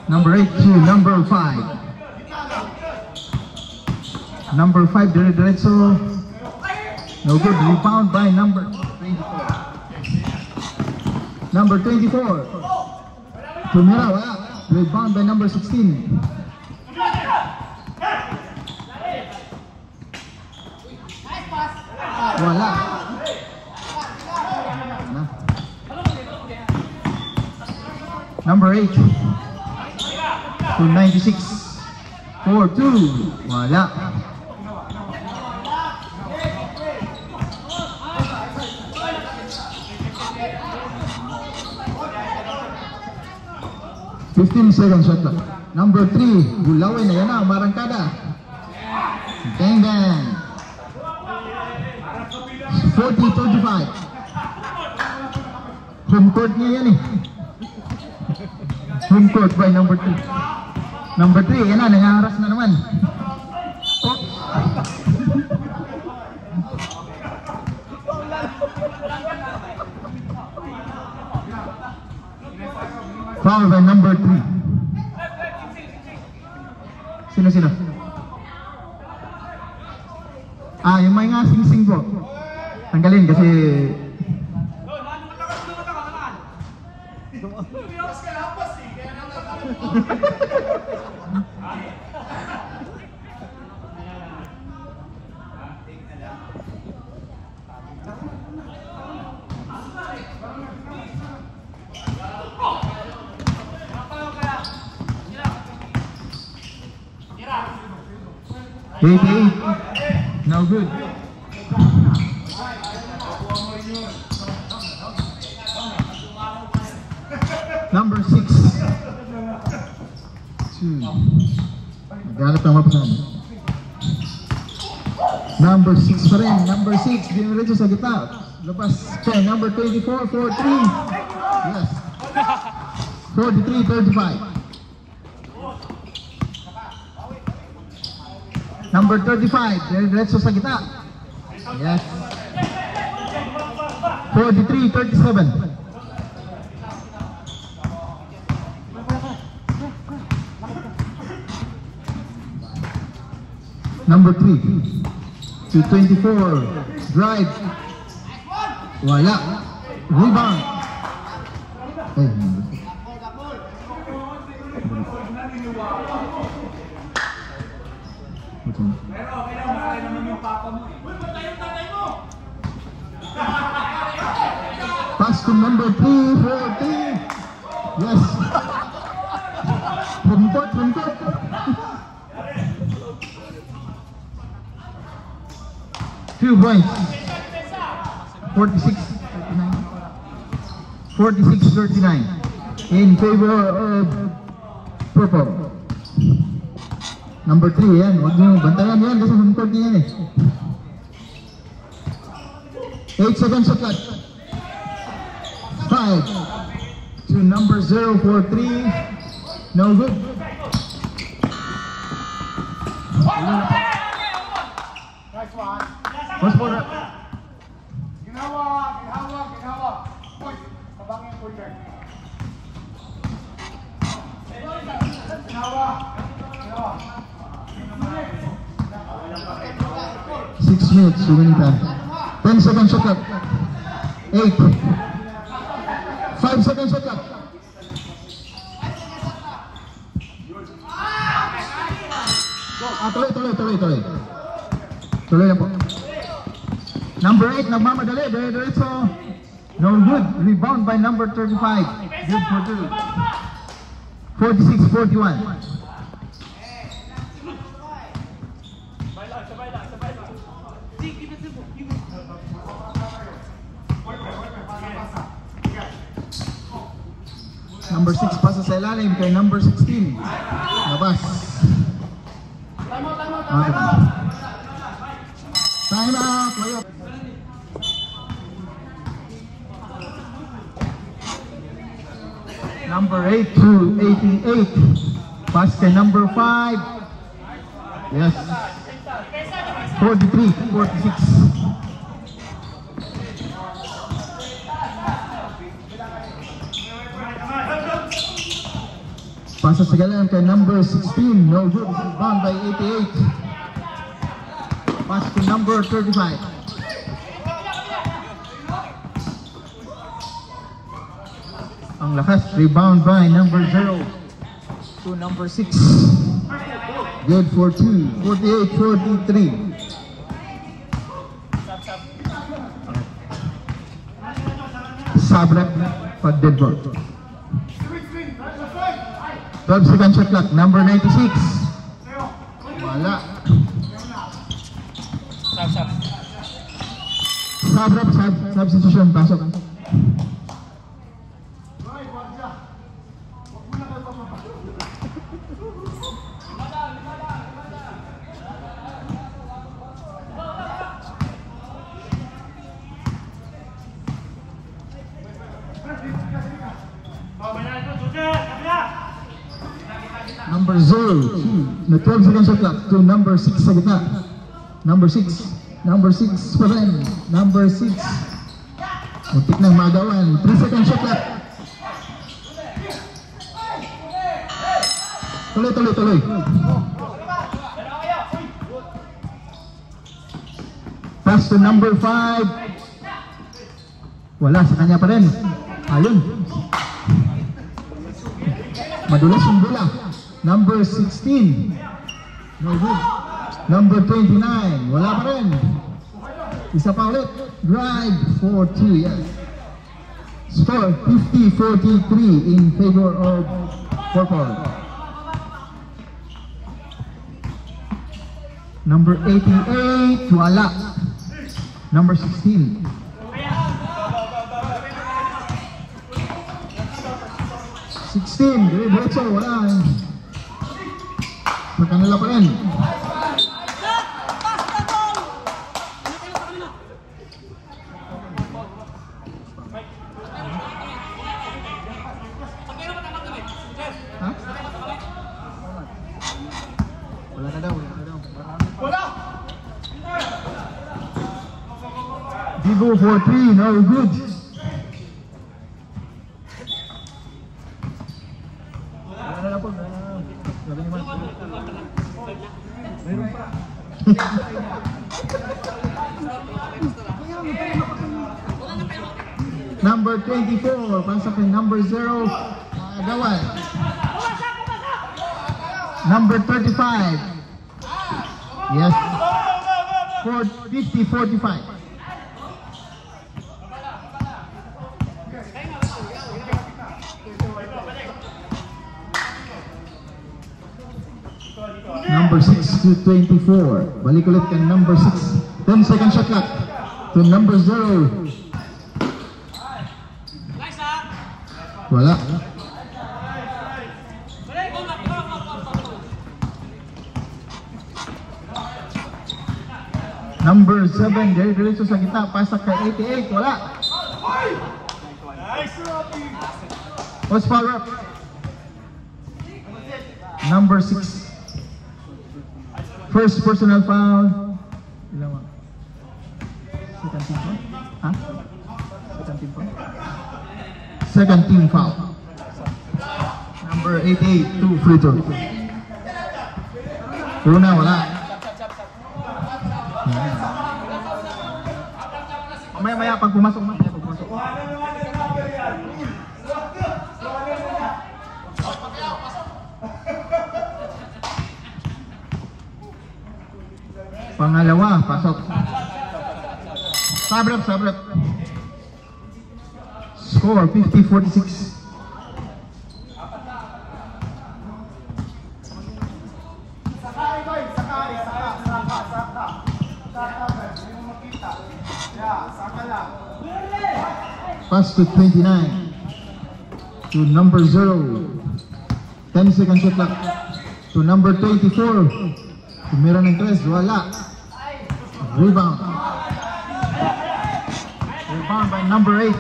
Number 8 to number 5. Number 5, diretso. No good. Rebound by number 24. Number 24. Tumira, wala. Rebound by number 16. Wala. Number 8 to 96. 4-2. Wala. Seconds shot clock. Number 3, Bulawin na yan na, Marangkada. Bang bang. 40-35. Home court niya yan eh. Home court by number 2. Number 3, yan na, nangaharas na naman. Oh. Foul by number 3. Sino? Yung may nga sing-sing po. Tanggalin kasi no good. Number 6. Naghanap ng mapasan. Number 6 pa rin. Number 6. Diniretso sa gitna. Labas. Okay, number 24, 4-3. Yes. 43-35. Number 35, diretso sa gitna. Yes. 43-37. Number 3 to 24. Drive. Wala. Rebound. Pass to number 3, 14. Yes. Rumpot. 2 points. 46-39 in favor of purple. Number 3 yan. Huwag nyo bantayan yan kasi home court niya yan eh. 8 seconds shot clock. 5 to number 043. No good. Nice one. What's for that? Ginawa. Uy, tabangin po dyan. Ginawa. 6 minutes, remaining time. 10 seconds shot clock. 8. 5 seconds shot clock. Tuloy lang po. Number 8, nagmamadali. Diretso. No good. Rebound by number 35. Good for 2. 46-41. Number 6 pasa sa ilalim kay number 16. Labas. Time out. Layup. Number 8 to 88. Pass kay number 5. Yes. 43-46. Pasa sa galang kay number 16. No good. Rebound by 88. Pass to number 35. Ang lakas. Rebound by number 0 to number 6. Good for 2. 48-43. Sabrek for Denver. 12 second shot clock. Number 96. Wala. Sabrek substitution. Pasok. Number 0 na 12 second shot clock to number 6 sa gitna. Number 6 pa rin. Number 6 muntik nang magawan. 3 second shot clock. Tuloy. Pass to number 5. Wala, sa kanya pa rin. Ayun. Madulas yung bola. Number 16. No good. Number 29. Wala pa rin. Isa pa ulit. Drive for 2. Yes. Score 50-43 in favor of purple. Number 88. Wala. Number 16. Diretso, wala. Sa kanila pa rin. Ha? Wala na daw. Divo for 3, no good. Number 24, pasok kay number 0, gawan. Number 35. Yes. 50-45. Number 6 to 24. Balik ulit kay number 6. 10 second shot clock to number 0. Wala. Number 7, diretso sa gitna, pasak kay 88, wala. What's power up? Number 6. First personal foul. Ilan mo? Second team foul? Ha? Second team foul? Second team foul. Number 88, 2 free throw. Una, wala. Maya pag pumasok. Pangalawa, pasok. Sabrep. Score 50-46. Pass to 29 to number 0. 10 second shot clock to number 24. Tumira ng 3, wala. Rebound by number 8.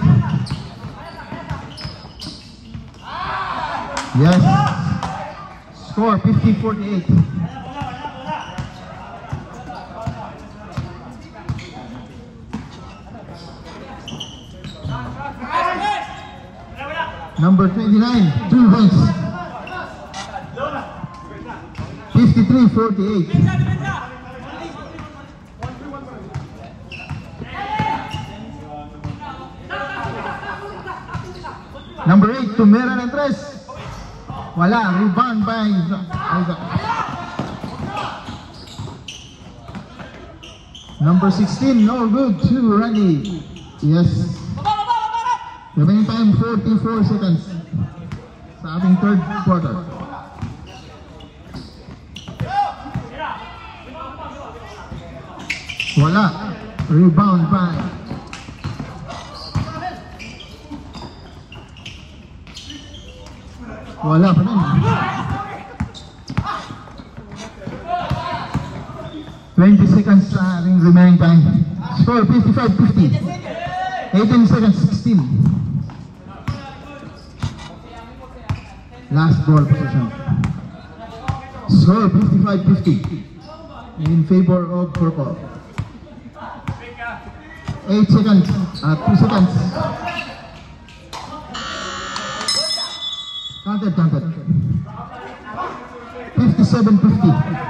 Yes. Score 50-48. Number 29, 2 points. 53-48. Number 8, Tumera ng 3. Wala, rebound by Isaac. Number 16, no good to Randy. Yes. Remaining time 44 seconds sa ating third quarter. Wala, rebound by wala pa rin. 20 seconds sa ating remaining time. Score 55-50. 18 seconds, 16. Last ball position. Score 55-50 in favor of purple. 8 seconds, 2 seconds. Counted. 57-50.